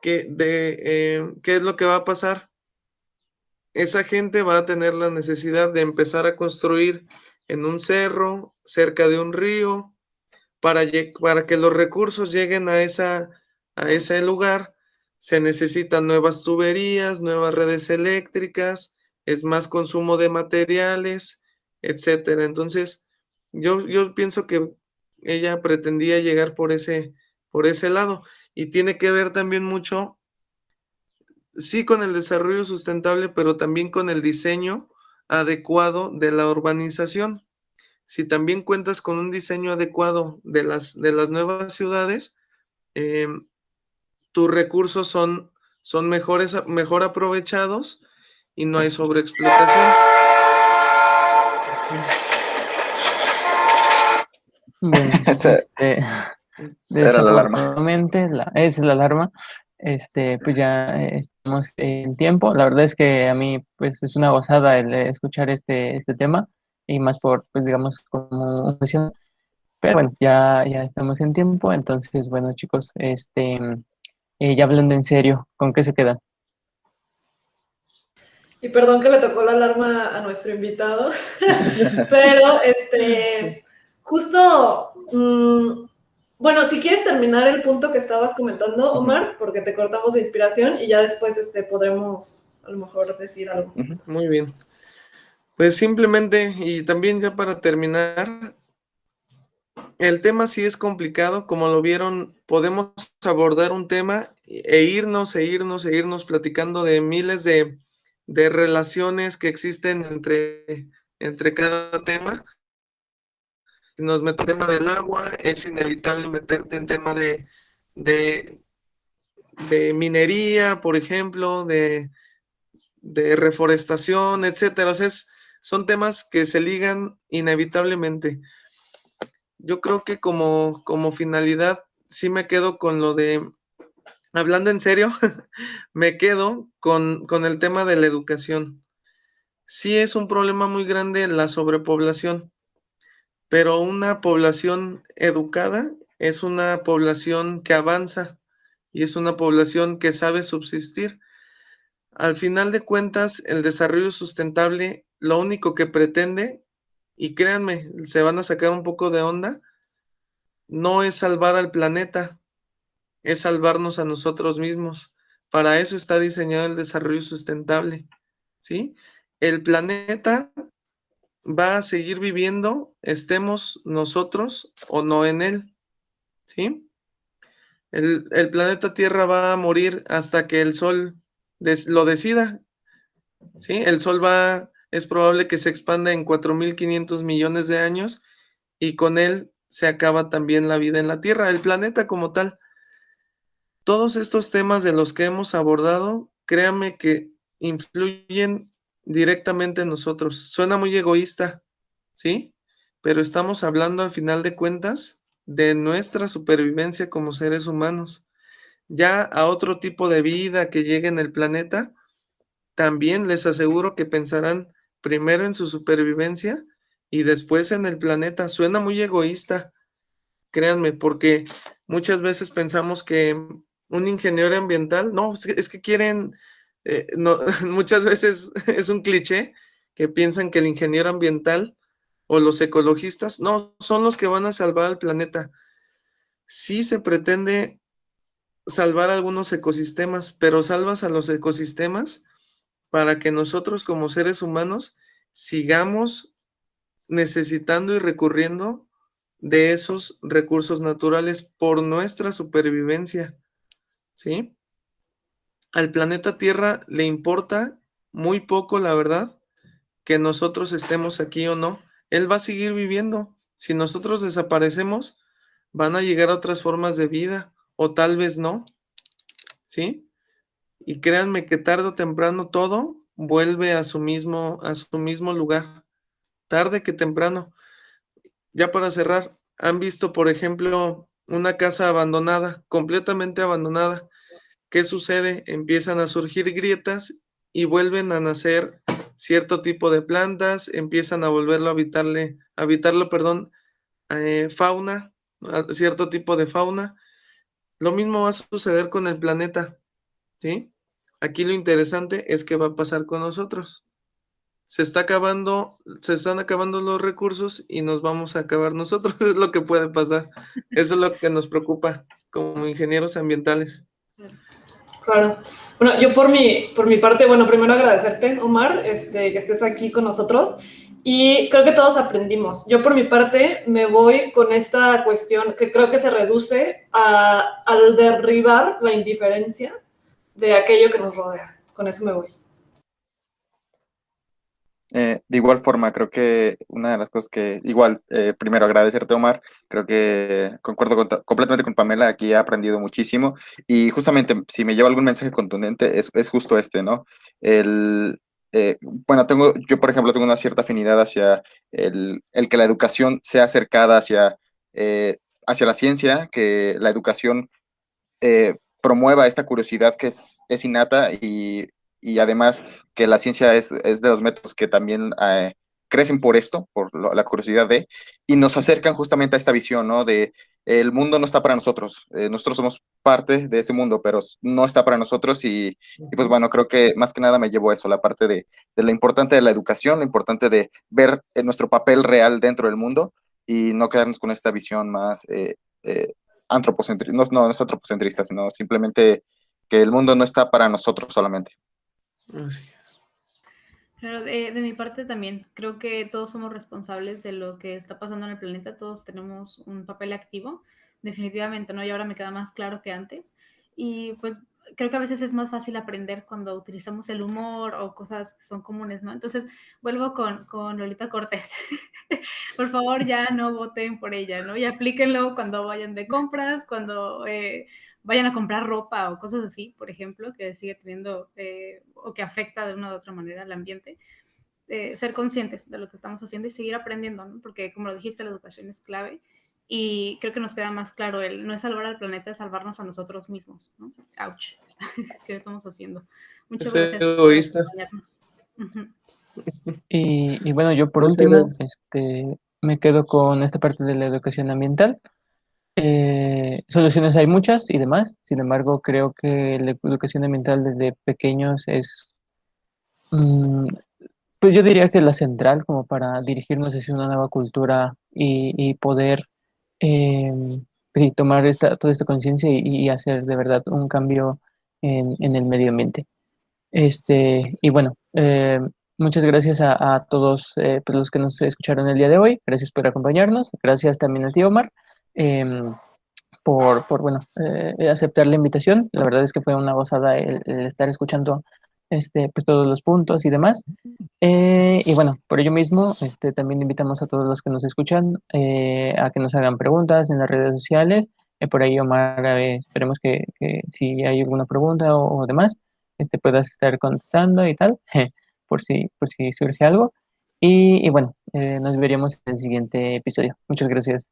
[SPEAKER 6] ¿qué es lo que va a pasar? Esa gente va a tener la necesidad de empezar a construir en un cerro, cerca de un río, para que los recursos lleguen a ese lugar. Se necesitan nuevas tuberías, nuevas redes eléctricas, es más consumo de materiales, etcétera. Entonces, yo pienso que ella pretendía llegar por ese lado, y tiene que ver también mucho, sí, con el desarrollo sustentable, pero también con el diseño adecuado de la urbanización. Si también cuentas con un diseño adecuado de las nuevas ciudades, tus recursos son mejor aprovechados y no hay sobreexplotación.
[SPEAKER 5] Bueno,
[SPEAKER 4] Era la alarma.
[SPEAKER 5] desafortunadamente, esa es la alarma. Pues ya estamos en tiempo. La verdad es que a mí, pues, es una gozada el escuchar este tema, y más por, pues, digamos, como función. Pero bueno, ya estamos en tiempo. Entonces, bueno, chicos, ya hablando en serio, ¿con qué se quedan?
[SPEAKER 2] Y perdón que le tocó la alarma a nuestro invitado, pero justo Bueno, si quieres terminar el punto que estabas comentando, Omar, porque te cortamos la inspiración y ya después podremos a lo mejor decir algo.
[SPEAKER 6] Muy bien. Pues simplemente, y también ya para terminar, el tema sí es complicado, como lo vieron, podemos abordar un tema e irnos platicando de miles de relaciones que existen entre cada tema. Si nos metemos en tema del agua, es inevitable meterte en tema de minería, por ejemplo, de reforestación, etcétera. O sea, son temas que se ligan inevitablemente. Yo creo que como finalidad sí me quedo con lo de, hablando en serio, me quedo con el tema de la educación. Sí es un problema muy grande la sobrepoblación, pero una población educada es una población que avanza y es una población que sabe subsistir. Al final de cuentas, el desarrollo sustentable lo único que pretende, y créanme, se van a sacar un poco de onda, no es salvar al planeta, es salvarnos a nosotros mismos. Para eso está diseñado el desarrollo sustentable, ¿sí? El planeta va a seguir viviendo, estemos nosotros o no en él, ¿sí? El planeta Tierra va a morir hasta que el Sol lo decida, ¿sí? El Sol es probable que se expanda en 4.500 millones de años y con él se acaba también la vida en la Tierra, el planeta como tal. Todos estos temas de los que hemos abordado, créanme que influyen directamente en nosotros. Suena muy egoísta, ¿sí? Pero estamos hablando al final de cuentas de nuestra supervivencia como seres humanos. Ya a otro tipo de vida que llegue en el planeta, también les aseguro que pensarán primero en su supervivencia y después en el planeta. Suena muy egoísta, créanme, porque muchas veces pensamos que un ingeniero ambiental, no, es que quieren, no, muchas veces es un cliché que piensan que el ingeniero ambiental o los ecologistas, no, son los que van a salvar al planeta. Sí se pretende salvar algunos ecosistemas, pero salvas a los ecosistemas para que nosotros como seres humanos sigamos necesitando y recurriendo de esos recursos naturales por nuestra supervivencia, ¿sí? Al planeta Tierra le importa muy poco, la verdad, que nosotros estemos aquí o no. Él va a seguir viviendo. Si nosotros desaparecemos, van a llegar otras formas de vida o tal vez no, ¿sí? Y créanme que tarde o temprano todo vuelve a su mismo lugar, tarde que temprano. Ya para cerrar, ¿han visto, por ejemplo, una casa abandonada, completamente abandonada? ¿Qué sucede? Empiezan a surgir grietas y vuelven a nacer cierto tipo de plantas, empiezan a volverlo a habitarlo, perdón, fauna, cierto tipo de fauna. Lo mismo va a suceder con el planeta, ¿sí? Aquí lo interesante es qué va a pasar con nosotros. Se están acabando los recursos y nos vamos a acabar nosotros, es lo que puede pasar. Eso es lo que nos preocupa como ingenieros ambientales.
[SPEAKER 2] Claro. Bueno, yo por mi parte, bueno, primero agradecerte, Omar, que estés aquí con nosotros. Y creo que todos aprendimos. Yo por mi parte me voy con esta cuestión que creo que se reduce al derribar la indiferencia de aquello que nos rodea. Con eso me voy.
[SPEAKER 4] De igual forma, creo que una de las cosas que, igual, primero agradecerte, Omar, creo que concuerdo completamente con Pamela, aquí he aprendido muchísimo y justamente si me llevo algún mensaje contundente es justo este, ¿no? Bueno, yo por ejemplo tengo una cierta afinidad hacia el que la educación sea acercada hacia la ciencia, que la educación promueva esta curiosidad que es innata y además que la ciencia es de los métodos que también crecen por esto, por la curiosidad y nos acercan justamente a esta visión, ¿no? De el mundo no está para nosotros, nosotros somos parte de ese mundo, pero no está para nosotros y pues bueno, creo que más que nada me llevo a eso, la parte de lo importante de la educación, lo importante de ver nuestro papel real dentro del mundo y no quedarnos con esta visión más antropocentrismo, no es antropocentrista, sino simplemente que el mundo no está para nosotros solamente.
[SPEAKER 6] Así es.
[SPEAKER 1] Pero de mi parte también, creo que todos somos responsables de lo que está pasando en el planeta, todos tenemos un papel activo, definitivamente, ¿no? Y ahora me queda más claro que antes. Y pues creo que a veces es más fácil aprender cuando utilizamos el humor o cosas que son comunes, ¿no? Entonces, vuelvo con Lolita Cortés. Por favor, ya no voten por ella, ¿no? Y aplíquenlo cuando vayan de compras, cuando vayan a comprar ropa o cosas así, por ejemplo, que sigue teniendo o que afecta de una u otra manera al ambiente. Ser conscientes de lo que estamos haciendo y seguir aprendiendo, ¿no? Porque como lo dijiste, la educación es clave y creo que nos queda más claro no es salvar al planeta, es salvarnos a nosotros mismos, ¿no? Ouch. ¿Qué estamos haciendo? Muchas
[SPEAKER 6] Es
[SPEAKER 1] gracias por
[SPEAKER 6] egoísta.
[SPEAKER 1] acompañarnos. Uh-huh.
[SPEAKER 5] Y bueno, yo por
[SPEAKER 6] Muchas
[SPEAKER 5] último,
[SPEAKER 6] gracias.
[SPEAKER 5] me quedo con esta parte de la educación ambiental. Soluciones hay muchas y demás, sin embargo, creo que la educación ambiental desde pequeños es, pues yo diría que la central como para dirigirnos hacia una nueva cultura y poder eh, pues sí, tomar toda esta conciencia y hacer de verdad un cambio en el medio ambiente. Y bueno, muchas gracias a todos pues los que nos escucharon el día de hoy. Gracias por acompañarnos. Gracias también a ti, Omar, em, por bueno, aceptar la invitación. La verdad es que fue una gozada el estar escuchando pues todos los puntos y demás. Y bueno, por ello mismo, también invitamos a todos los que nos escuchan a que nos hagan preguntas en las redes sociales. Por ahí, Omar, esperemos que si hay alguna pregunta o demás, puedas estar contestando y tal, por si surge algo. Y bueno, nos veríamos en el siguiente episodio. Muchas gracias.